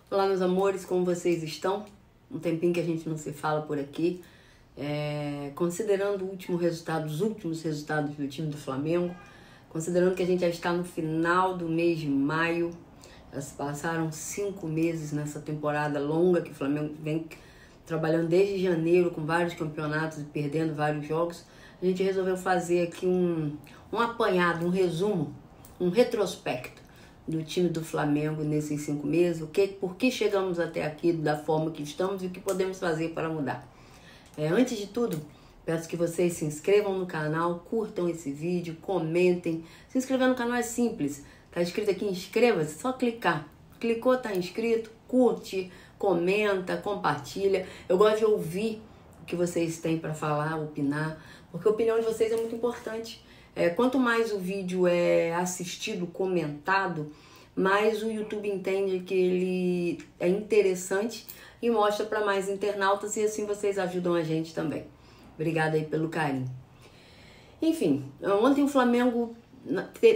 Olá, meus amores, como vocês estão? Um tempinho que a gente não se fala por aqui. Considerando os últimos resultados do time do Flamengo, considerando que a gente já está no final do mês de maio, já se passaram 5 meses nessa temporada longa que o Flamengo vem trabalhando desde janeiro com vários campeonatos e perdendo vários jogos, a gente resolveu fazer aqui um apanhado, um resumo, um retrospecto do time do Flamengo nesses 5 meses, por que chegamos até aqui da forma que estamos e o que podemos fazer para mudar. Antes de tudo, peço que vocês se inscrevam no canal, curtam esse vídeo, comentem. Se inscrever no canal é simples, tá escrito aqui inscreva-se, só clicar. Clicou, tá inscrito, curte, comenta, compartilha. Eu gosto de ouvir o que vocês têm para falar, opinar, porque a opinião de vocês é muito importante. Quanto mais o vídeo é assistido, comentado, mais o YouTube entende que ele é interessante e mostra para mais internautas, e assim vocês ajudam a gente também. Obrigada aí pelo carinho. Enfim, ontem o Flamengo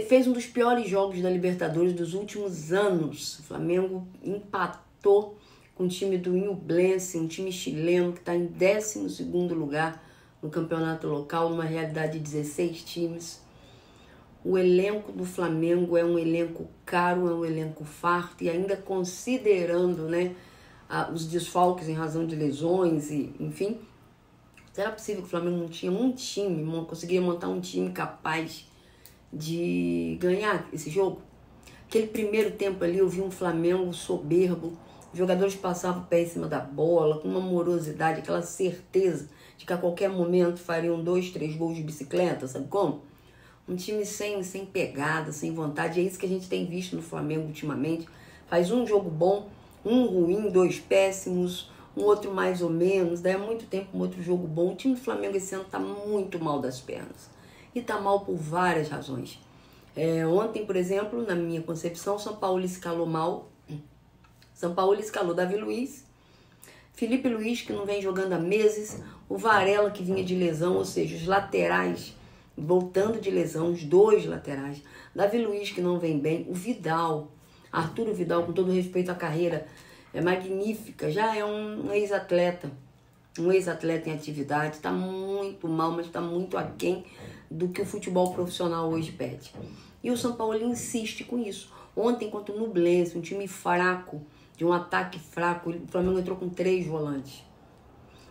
fez um dos piores jogos da Libertadores dos últimos anos. O Flamengo empatou com o time do Ñublense, um time chileno que está em 12º lugar no campeonato local, numa realidade de 16 times. O elenco do Flamengo é um elenco caro, é um elenco farto, e ainda considerando, os desfalques em razão de lesões, e enfim, será possível que o Flamengo não tinha um time, conseguia montar um time capaz de ganhar esse jogo? Aquele primeiro tempo ali eu vi um Flamengo soberbo, os jogadores passavam o pé em cima da bola, com uma morosidade, aquela certeza de que a qualquer momento fariam 2, 3 gols de bicicleta, sabe como? Um time sem pegada, sem vontade. É isso que a gente tem visto no Flamengo ultimamente. Faz um jogo bom, um ruim, 2 péssimos, um outro mais ou menos. Daí há muito tempo um outro jogo bom. O time do Flamengo esse ano está muito mal das pernas. E está mal por várias razões. Ontem, por exemplo, na minha concepção, São Paulo escalou mal. São Paulo escalou Davi Luiz, Felipe Luiz, que não vem jogando há meses, o Varela, que vinha de lesão, ou seja, os laterais voltando de lesão, os 2 laterais, Davi Luiz, que não vem bem, o Vidal, Arturo Vidal, com todo respeito à carreira, é magnífica, já é um ex-atleta em atividade, está muito mal, mas está muito aquém do que o futebol profissional hoje pede. E o São Paulo insiste com isso. Ontem, contra o Ñublense, um time fraco, de um ataque fraco, o Flamengo entrou com 3 volantes.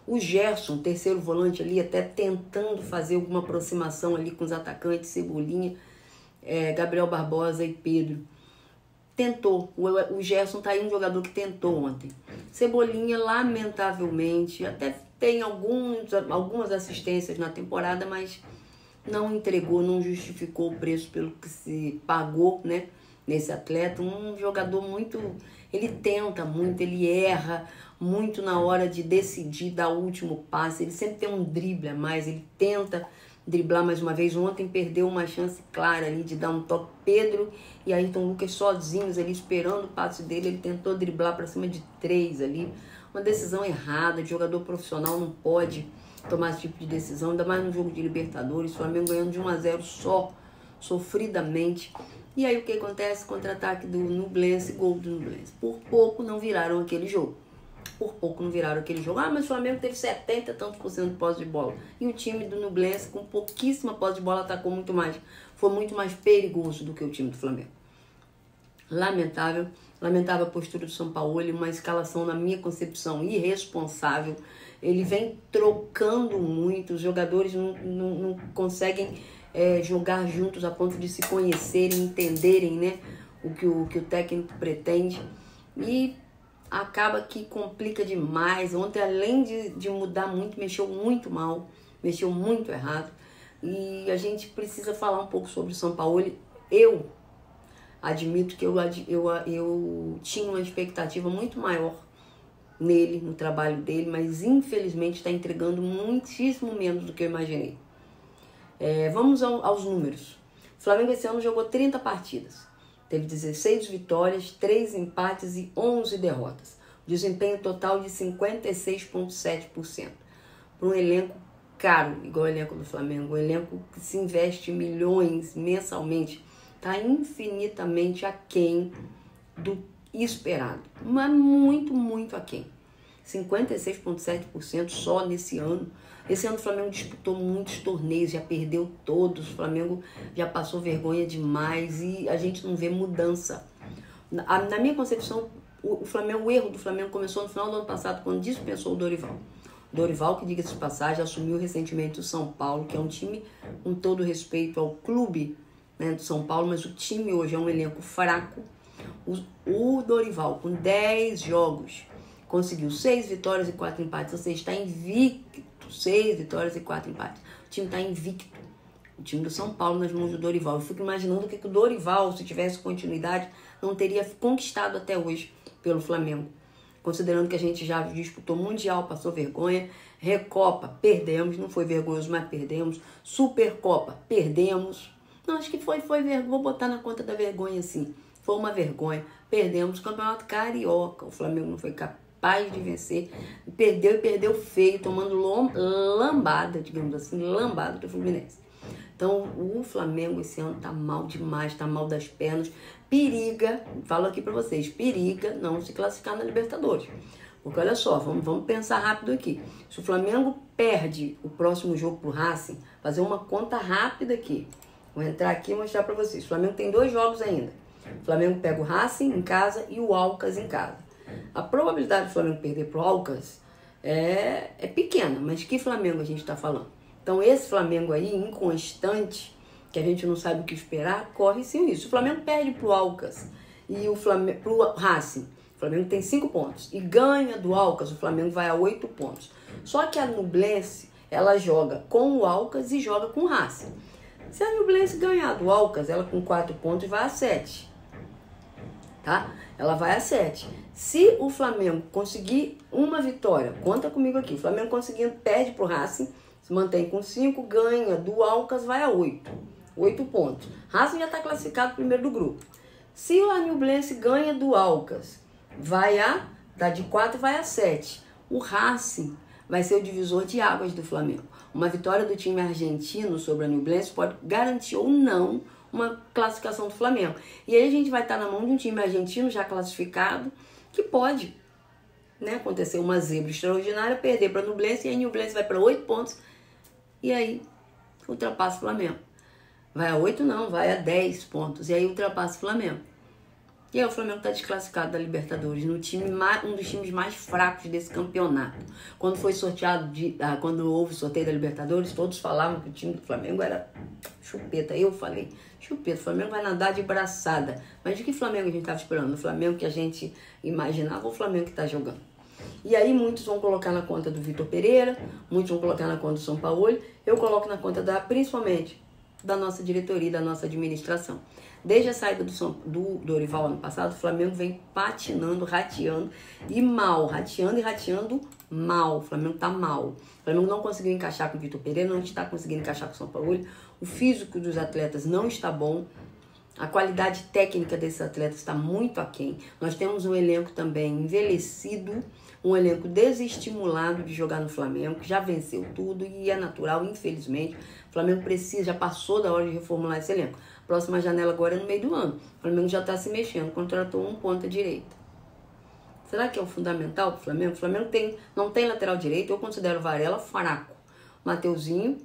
O Gerson, terceiro volante ali, até tentando fazer alguma aproximação ali com os atacantes, Cebolinha, Gabriel Barbosa e Pedro. Tentou. O Gerson tá aí, um jogador que tentou ontem. Cebolinha, lamentavelmente, até tem algumas assistências na temporada, mas não entregou, não justificou o preço pelo que se pagou, nesse atleta. Um jogador muito... Ele tenta muito, ele erra muito na hora de decidir, dar o último passe. Ele sempre tem um drible a mais, ele tenta driblar mais uma vez. Ontem perdeu uma chance clara ali de dar um toque. Pedro e Ayrton Lucas sozinhos ali, esperando o passe dele. Ele tentou driblar para cima de 3 ali. Uma decisão errada, de jogador profissional não pode tomar esse tipo de decisão, ainda mais no jogo de Libertadores. O Flamengo ganhando de 1-0 só, sofridamente. E aí o que acontece? Contra-ataque do Ñublense, gol do Ñublense. Por pouco não viraram aquele jogo. Mas o Flamengo teve 70% e tantos % de posse de bola. E o time do Ñublense, com pouquíssima posse de bola, atacou muito mais. Foi muito mais perigoso do que o time do Flamengo. Lamentável a postura do São Paulo, uma escalação, na minha concepção, irresponsável. Ele vem trocando muito, os jogadores não conseguem jogar juntos a ponto de se conhecerem, entenderem o que o técnico pretende. E acaba que complica demais. Ontem, além de mudar muito, mexeu muito mal, mexeu muito errado. E a gente precisa falar um pouco sobre o São Paulo. Eu admito que eu tinha uma expectativa muito maior nele, no trabalho dele, mas infelizmente está entregando muitíssimo menos do que eu imaginei. Vamos aos números. O Flamengo esse ano jogou 30 partidas. Teve 16 vitórias, 3 empates e 11 derrotas. Desempenho total de 56,7%. Para um elenco caro, igual o elenco do Flamengo, um elenco que se investe milhões mensalmente, está infinitamente aquém do esperado. mas muito, muito aquém. 56,7% só nesse ano. Esse ano o Flamengo disputou muitos torneios, já perdeu todos, o Flamengo já passou vergonha demais e a gente não vê mudança. Na minha concepção, o erro do Flamengo começou no final do ano passado, quando dispensou o Dorival. Dorival, que diga-se de passagem, assumiu recentemente o São Paulo, que é um time, com todo respeito ao clube, né, do São Paulo, mas o time hoje é um elenco fraco. O Dorival, com 10 jogos, conseguiu 6 vitórias e 4 empates, ou seja, está invicto, 6 vitórias e 4 empates. O time está invicto. O time do São Paulo nas mãos do Dorival. Eu fico imaginando o que o Dorival, se tivesse continuidade, não teria conquistado até hoje pelo Flamengo. Considerando que a gente já disputou Mundial, passou vergonha, Recopa, perdemos, não foi vergonhoso, mas perdemos, Supercopa, perdemos. Não, acho que foi vergonha, vou botar na conta da vergonha assim, foi uma vergonha, perdemos, Campeonato Carioca, o Flamengo não foi capaz de vencer, perdeu e perdeu feio, tomando lambada, digamos assim, lambada do Fluminense. Então, o Flamengo esse ano tá mal demais, tá mal das pernas. Periga, falo aqui pra vocês, periga não se classificar na Libertadores. Porque olha só, vamos pensar rápido aqui. Se o Flamengo perde o próximo jogo pro Racing, fazer uma conta rápida aqui. Vou entrar aqui e mostrar pra vocês. O Flamengo tem 2 jogos ainda. O Flamengo pega o Racing em casa e o Alcas em casa. A probabilidade do Flamengo perder pro Alcas é pequena, mas que Flamengo a gente tá falando? Então esse Flamengo aí, inconstante, que a gente não sabe o que esperar, corre sim isso. O Flamengo perde pro Alcas e pro Racing. O Flamengo tem 5 pontos. E ganha do Alcas, o Flamengo vai a 8 pontos. Só que a Nublense, ela joga com o Alcas e joga com o Racing. Se a Nublense ganhar do Alcas, ela com 4 pontos vai a 7. Tá? Ela vai a 7. Se o Flamengo conseguir uma vitória, conta comigo aqui, o Flamengo conseguindo, perde pro Racing, se mantém com 5, ganha do Alcas, vai a 8. 8 pontos. Racing já está classificado primeiro do grupo. Se o Nublense ganha do Alcas, dá de 4, vai a 7. O Racing vai ser o divisor de águas do Flamengo. Uma vitória do time argentino sobre a Nublense pode garantir ou não uma classificação do Flamengo. E aí a gente vai estar na mão de um time argentino já classificado, que pode, né, acontecer uma zebra extraordinária, perder para a Nublense, e a Nublense vai para 8 pontos, e aí ultrapassa o Flamengo. Vai a 8 não, vai a 10 pontos, e aí ultrapassa o Flamengo. E aí o Flamengo está desclassificado da Libertadores, um dos times mais fracos desse campeonato. Quando foi sorteado, quando houve o sorteio da Libertadores, todos falavam que o time do Flamengo era chupeta. Eu falei, chupeta, o Flamengo vai nadar de braçada. Mas de que Flamengo a gente estava esperando? O Flamengo que a gente imaginava ou o Flamengo que está jogando? E aí muitos vão colocar na conta do Vitor Pereira, muitos vão colocar na conta do São Paulo, eu coloco na conta principalmente da nossa diretoria, da nossa administração. Desde a saída do Dorival ano passado, o Flamengo vem patinando, rateando e mal, rateando e rateando mal. O Flamengo tá mal. O Flamengo não conseguiu encaixar com o Vitor Pereira, não está conseguindo encaixar com o São Paulo. O físico dos atletas não está bom. A qualidade técnica desses atletas está muito aquém. Nós temos um elenco também envelhecido, um elenco desestimulado de jogar no Flamengo, que já venceu tudo e é natural, infelizmente. O Flamengo já passou da hora de reformular esse elenco. Próxima janela agora é no meio do ano. O Flamengo já está se mexendo, contratou um ponta direita. Será que é o fundamental para o Flamengo? O Flamengo não tem lateral direito, eu considero o Varela fraco. O Mateuzinho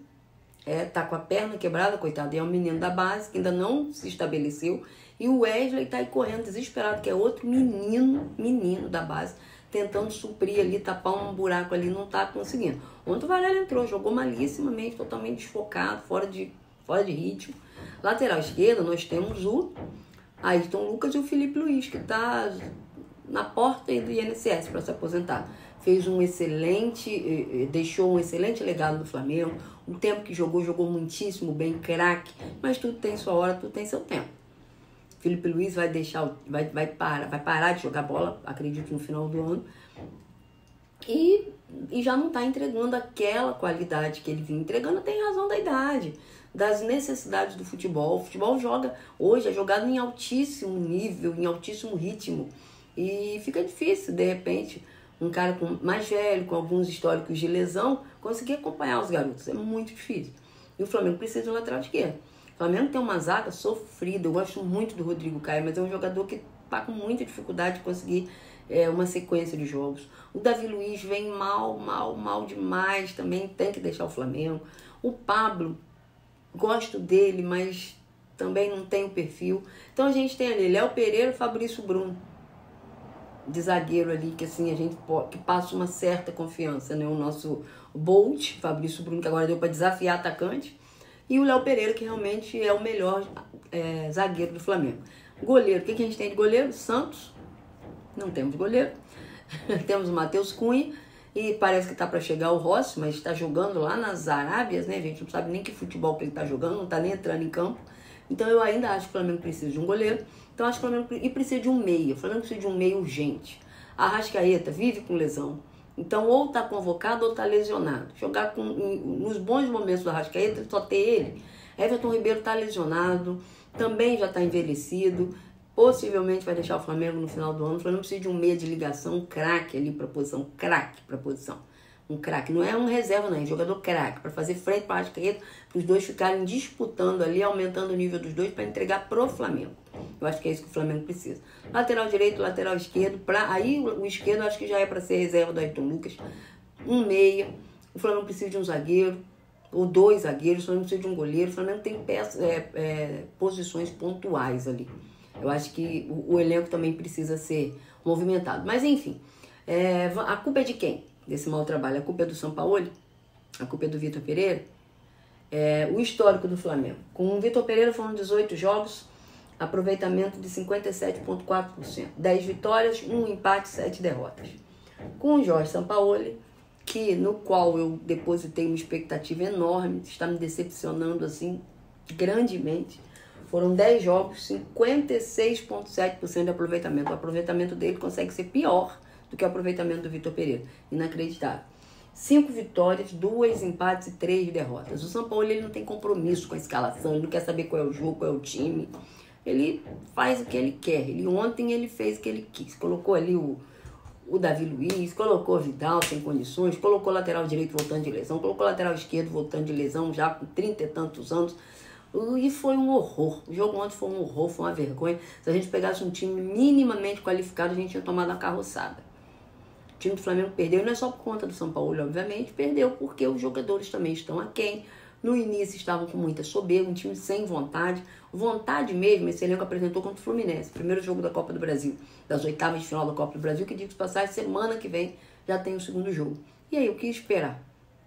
tá com a perna quebrada, coitado, é um menino da base que ainda não se estabeleceu. E o Wesley tá aí correndo desesperado, que é outro menino da base, tentando suprir ali, tapar um buraco ali, não tá conseguindo. Ontem o Varela entrou, jogou malíssimamente, totalmente desfocado, fora de ritmo. Lateral esquerda, nós temos o Ayrton Lucas e o Felipe Luiz, que tá na porta do INSS para se aposentar. Deixou um excelente legado do Flamengo. O tempo que jogou muitíssimo bem, craque, mas tudo tem sua hora, tudo tem seu tempo. Felipe Luiz vai parar de jogar bola, acredito, no final do ano. E já não está entregando aquela qualidade que ele vinha entregando, tem razão da idade, das necessidades do futebol. O futebol hoje é jogado em altíssimo nível, em altíssimo ritmo. E fica difícil, de repente, um cara mais velho, com alguns históricos de lesão, conseguir acompanhar os garotos. É muito difícil. E o Flamengo precisa de um lateral esquerdo. O Flamengo tem uma zaga sofrida. Eu gosto muito do Rodrigo Caio, mas é um jogador que está com muita dificuldade de conseguir uma sequência de jogos. O Davi Luiz vem mal demais, também tem que deixar o Flamengo. O Pablo, gosto dele, mas também não tem o perfil. Então a gente tem ali Léo Pereira e Fabrício Bruno, de zagueiro ali, que assim, que passa uma certa confiança, né? O nosso Bolt, Fabrício Bruno, que agora deu para desafiar atacante, e o Léo Pereira, que realmente é o melhor zagueiro do Flamengo. Goleiro, o que a gente tem de goleiro? Santos, não temos goleiro. Temos o Matheus Cunha, e parece que está para chegar o Rossi, mas está jogando lá nas Arábias, né? A gente não sabe nem que futebol que ele está jogando, não está nem entrando em campo. Então eu ainda acho que o Flamengo precisa de um goleiro. Então acho que o Flamengo precisa de um meia. O Flamengo precisa de um meia urgente. A Arrascaeta vive com lesão. Então ou está convocado ou está lesionado. Jogar nos bons momentos do Arrascaeta, só ter ele. Everton Ribeiro está lesionado, também já está envelhecido. Possivelmente vai deixar o Flamengo no final do ano. O Flamengo precisa de um meia de ligação, um craque ali para a posição. Craque para a posição. Um craque, não é um reserva, não, é um jogador craque, para fazer frente para a Arrascaeta, para os dois ficarem disputando ali, aumentando o nível dos dois para entregar pro Flamengo. Eu acho que é isso que o Flamengo precisa. Lateral direito, lateral esquerdo, aí o esquerdo eu acho que já é para ser reserva do Ayrton Lucas. Um meia, o Flamengo precisa de um zagueiro, ou dois zagueiros, o Flamengo precisa de um goleiro, o Flamengo tem posições pontuais ali. Eu acho que o elenco também precisa ser movimentado. Mas enfim, a culpa é de quem? Desse mau trabalho. A culpa é do Sampaoli? A culpa é do Vitor Pereira? O histórico do Flamengo. Com o Vitor Pereira foram 18 jogos, aproveitamento de 57,4%. 10 vitórias, 1 empate, 7 derrotas. Com o Jorge Sampaoli, no qual eu depositei uma expectativa enorme, está me decepcionando assim grandemente. Foram 10 jogos, 56,7% de aproveitamento. O aproveitamento dele consegue ser pior do que o aproveitamento do Vitor Pereira. Inacreditável. 5 vitórias, 2 empates e 3 derrotas. O São Paulo ele não tem compromisso com a escalação, ele não quer saber qual é o jogo, qual é o time. Ele faz o que ele quer. Ontem ele fez o que ele quis. Colocou ali o Davi Luiz, colocou o Vidal sem condições, colocou o lateral direito voltando de lesão, colocou o lateral esquerdo voltando de lesão já com 30 e tantos anos. E foi um horror. O jogo ontem foi um horror, foi uma vergonha. Se a gente pegasse um time minimamente qualificado, a gente tinha tomado uma carroçada. O time do Flamengo perdeu, não é só por conta do São Paulo, obviamente, perdeu porque os jogadores também estão aquém. No início estavam com muita soberba, um time sem vontade. Vontade mesmo, esse elenco apresentou contra o Fluminense, primeiro jogo da Copa do Brasil, das oitavas de final da Copa do Brasil, que digo que passar semana que vem já tem o segundo jogo. E aí, o que esperar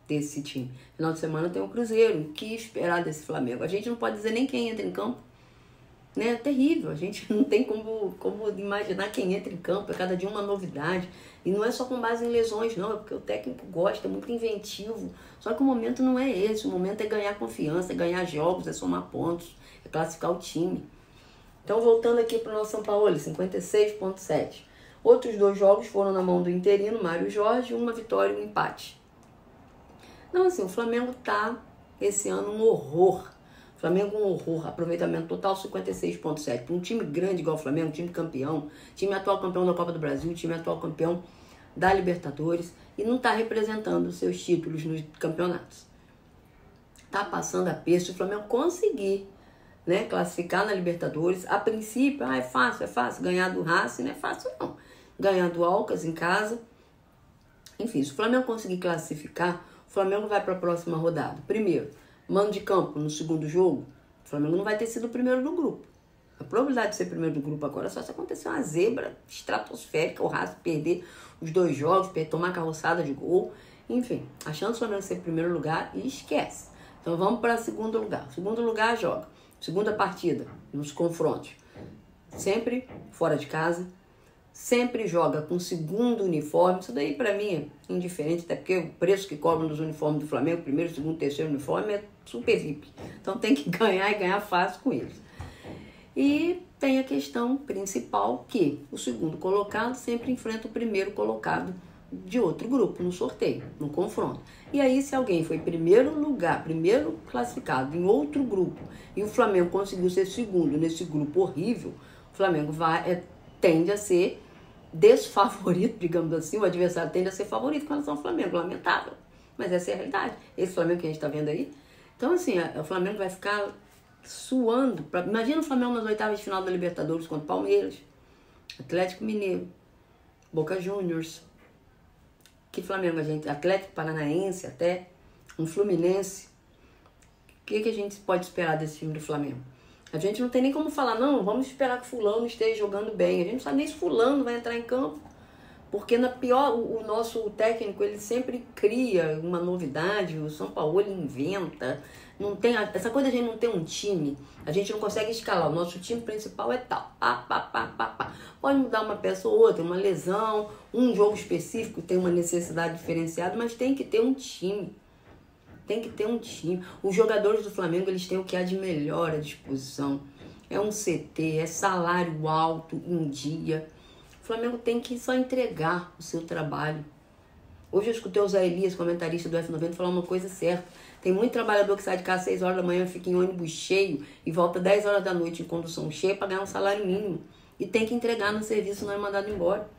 desse time? Final de semana tem o Cruzeiro, o que esperar desse Flamengo? A gente não pode dizer nem quem entra em campo. É terrível, a gente não tem como imaginar quem entra em campo, é cada dia uma novidade. E não é só com base em lesões, não, é porque o técnico gosta, é muito inventivo. Só que o momento não é esse, o momento é ganhar confiança, é ganhar jogos, é somar pontos, é classificar o time. Então, voltando aqui para o nosso São Paulo, 56,7. Outros 2 jogos foram na mão do interino, Mário Jorge, 1 vitória e 1 empate. Então, assim, o Flamengo tá, esse ano, um horror. Flamengo um horror, aproveitamento total 56,7. Para um time grande igual o Flamengo, time campeão, time atual campeão da Copa do Brasil, time atual campeão da Libertadores, e não está representando os seus títulos nos campeonatos. Está passando a peso. Se o Flamengo conseguir, né, classificar na Libertadores, a princípio, é fácil, ganhar do Racing não é fácil não. Ganhar do Alcas em casa. Enfim, se o Flamengo conseguir classificar, o Flamengo vai para a próxima rodada. Primeiro, mando de campo no segundo jogo, o Flamengo não vai ter sido o primeiro do grupo. A probabilidade de ser primeiro do grupo agora é só se acontecer uma zebra estratosférica, o Racing perder os 2 jogos, tomar carroçada de gol. Enfim, a chance do Flamengo ser primeiro lugar, esquece. Então vamos para segundo lugar. Segundo lugar joga. Segunda partida, nos confrontos. Sempre fora de casa. Sempre joga com segundo uniforme. Isso daí pra mim é indiferente, até porque o preço que cobram dos uniformes do Flamengo, primeiro, segundo, terceiro uniforme, é super VIP. Então tem que ganhar e ganhar fácil com eles. E tem a questão principal que o segundo colocado sempre enfrenta o primeiro colocado de outro grupo no sorteio, no confronto. E aí, se alguém foi primeiro lugar, primeiro classificado em outro grupo, e o Flamengo conseguiu ser segundo nesse grupo horrível, o Flamengo tende a ser desfavorito, digamos assim, o adversário tende a ser favorito com relação ao Flamengo, lamentável, mas essa é a realidade, esse Flamengo que a gente está vendo aí. Então assim, o Flamengo vai ficar suando, imagina o Flamengo nas oitavas de final da Libertadores contra o Palmeiras, Atlético Mineiro, Boca Juniors. Que Flamengo a gente... Atlético Paranaense até, um Fluminense. O que a gente pode esperar desse time do Flamengo? A gente não tem nem como falar, não, vamos esperar que fulano esteja jogando bem. A gente não sabe nem se fulano vai entrar em campo. Porque na pior, o nosso técnico, ele sempre cria uma novidade, o São Paulo ele inventa. Não tem, essa coisa de a gente não ter um time, a gente não consegue escalar. O nosso time principal é tal. Pode mudar uma peça ou outra, uma lesão, um jogo específico tem uma necessidade diferenciada, mas tem que ter um time. Tem que ter um time. Os jogadores do Flamengo, eles têm o que há de melhor à disposição. É um CT, é salário alto em dia. O Flamengo tem que só entregar o seu trabalho. Hoje eu escutei o Zé Elias, comentarista do F90, falar uma coisa certa. Tem muito trabalhador que sai de casa às 6 horas da manhã, fica em ônibus cheio e volta 10 horas da noite em condução cheia para ganhar um salário mínimo. E tem que entregar no serviço, não é mandado embora.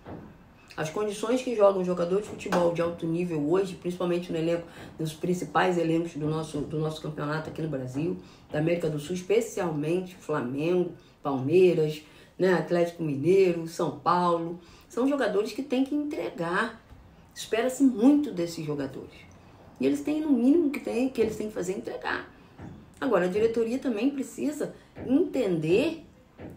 As condições que joga um jogador de futebol de alto nível hoje, principalmente no elenco, nos principais elencos do nosso campeonato aqui no Brasil, da América do Sul, especialmente Flamengo, Palmeiras, né, Atlético Mineiro, São Paulo, são jogadores que têm que entregar. Espera-se muito desses jogadores. E eles têm, no mínimo que eles têm que fazer, entregar. Agora, a diretoria também precisa entender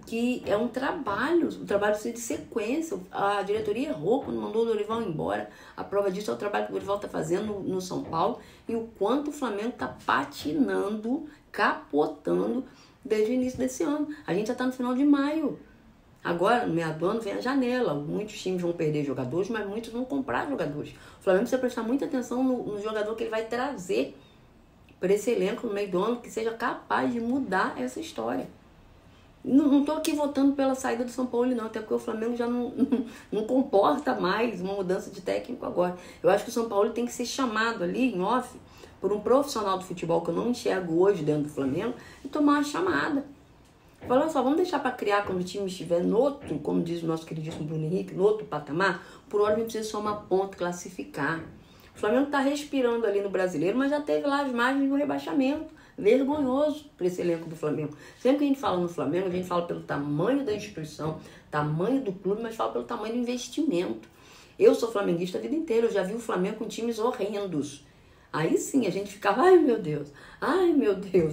que é um trabalho, o trabalho precisa de sequência. A diretoria errou quando mandou o Dorival embora. A prova disso é o trabalho que o Dorival está fazendo no São Paulo e o quanto o Flamengo está patinando, capotando desde o início desse ano. A gente já está no final de maio. Agora, no meio do ano, vem a janela. Muitos times vão perder jogadores, mas muitos vão comprar jogadores. O Flamengo precisa prestar muita atenção no jogador que ele vai trazer para esse elenco no meio do ano, que seja capaz de mudar essa história. Não estou aqui votando pela saída do São Paulo, não, até porque o Flamengo já não comporta mais uma mudança de técnico agora. Eu acho que o São Paulo tem que ser chamado ali, em off, por um profissional do futebol que eu não enxergo hoje dentro do Flamengo, e tomar uma chamada. Falando só, vamos deixar para criar quando o time estiver no outro, como diz o nosso queridíssimo Bruno Henrique, no outro patamar, por hora a gente precisa somar ponto, classificar. O Flamengo está respirando ali no Brasileiro, mas já teve lá as margens do rebaixamento. Vergonhoso para esse elenco do Flamengo. Sempre que a gente fala no Flamengo, a gente fala pelo tamanho da instituição, tamanho do clube, mas fala pelo tamanho do investimento. Eu sou flamenguista a vida inteira, eu já vi o Flamengo com times horrendos. Aí sim a gente ficava, ai meu Deus,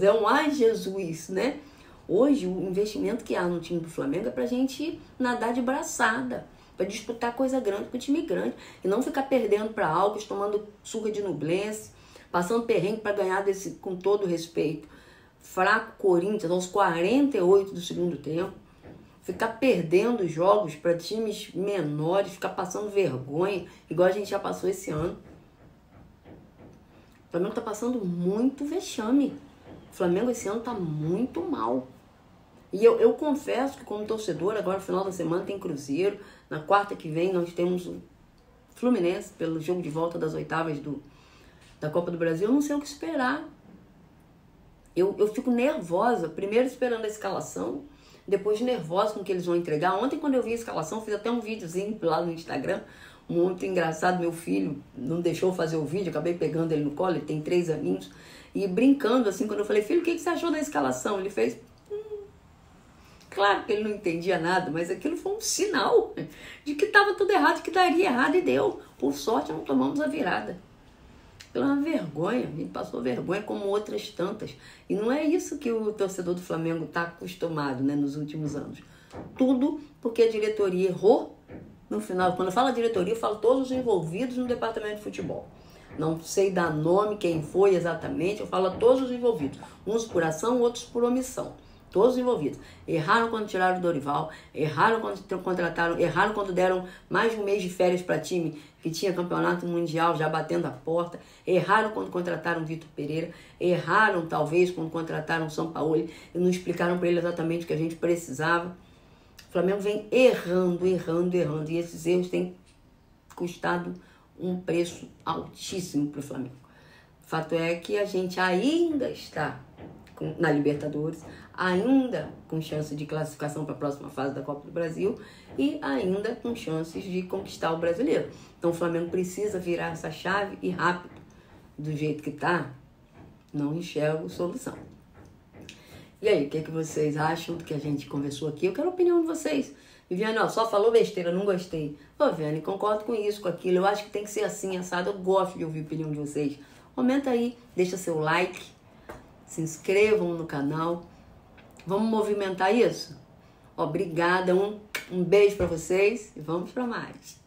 é um ai Jesus, né? Hoje o investimento que há no time do Flamengo é pra gente nadar de braçada, para disputar coisa grande com o time grande e não ficar perdendo para Alves, tomando surra de Nublense, passando perrengue para ganhar desse, com todo respeito, fraco Corinthians aos 48 do segundo tempo, ficar perdendo jogos para times menores, ficar passando vergonha, igual a gente já passou esse ano. O Flamengo está passando muito vexame. O Flamengo esse ano está muito mal. E eu confesso que como torcedor, agora no final da semana tem Cruzeiro, na quarta que vem nós temos o Fluminense pelo jogo de volta das oitavas da Copa do Brasil, eu não sei o que esperar. Eu fico nervosa, primeiro esperando a escalação, depois nervosa com o que eles vão entregar. Ontem, quando eu vi a escalação, fiz até um videozinho lá no Instagram, muito engraçado. Meu filho não deixou fazer o vídeo, acabei pegando ele no colo, ele tem 3 aninhos, e brincando assim, quando eu falei, filho, o que você achou da escalação? Ele fez, claro que ele não entendia nada, mas aquilo foi um sinal de que estava tudo errado, que daria errado, e deu. Por sorte, não tomamos a virada. Pela uma vergonha, a gente passou vergonha como outras tantas. E não é isso que o torcedor do Flamengo está acostumado, né, nos últimos anos. Tudo porque a diretoria errou no final. Quando eu falo diretoria, eu falo todos os envolvidos no departamento de futebol. Não sei dar nome, quem foi exatamente, eu falo todos os envolvidos. Uns por ação, outros por omissão. Todos envolvidos. Erraram quando tiraram o Dorival, erraram quando contrataram, erraram quando deram mais de um mês de férias para time que tinha campeonato mundial já batendo a porta, erraram quando contrataram o Vitor Pereira, erraram talvez quando contrataram o São Paulo e não explicaram para ele exatamente o que a gente precisava. O Flamengo vem errando, e esses erros têm custado um preço altíssimo para o Flamengo. O fato é que a gente ainda está na Libertadores, ainda com chance de classificação para a próxima fase da Copa do Brasil e ainda com chances de conquistar o Brasileiro. Então o Flamengo precisa virar essa chave e rápido. Do jeito que está, não enxergo solução. E aí, o que vocês acham do que a gente conversou aqui? Eu quero a opinião de vocês. Viviane, ó, só falou besteira, não gostei. Ô, Viviane, concordo com isso, com aquilo. Eu acho que tem que ser assim, assado. Eu gosto de ouvir a opinião de vocês. Comenta aí, deixa seu like, se inscrevam no canal. Vamos movimentar isso? Obrigada, um beijo pra vocês e vamos pra mais.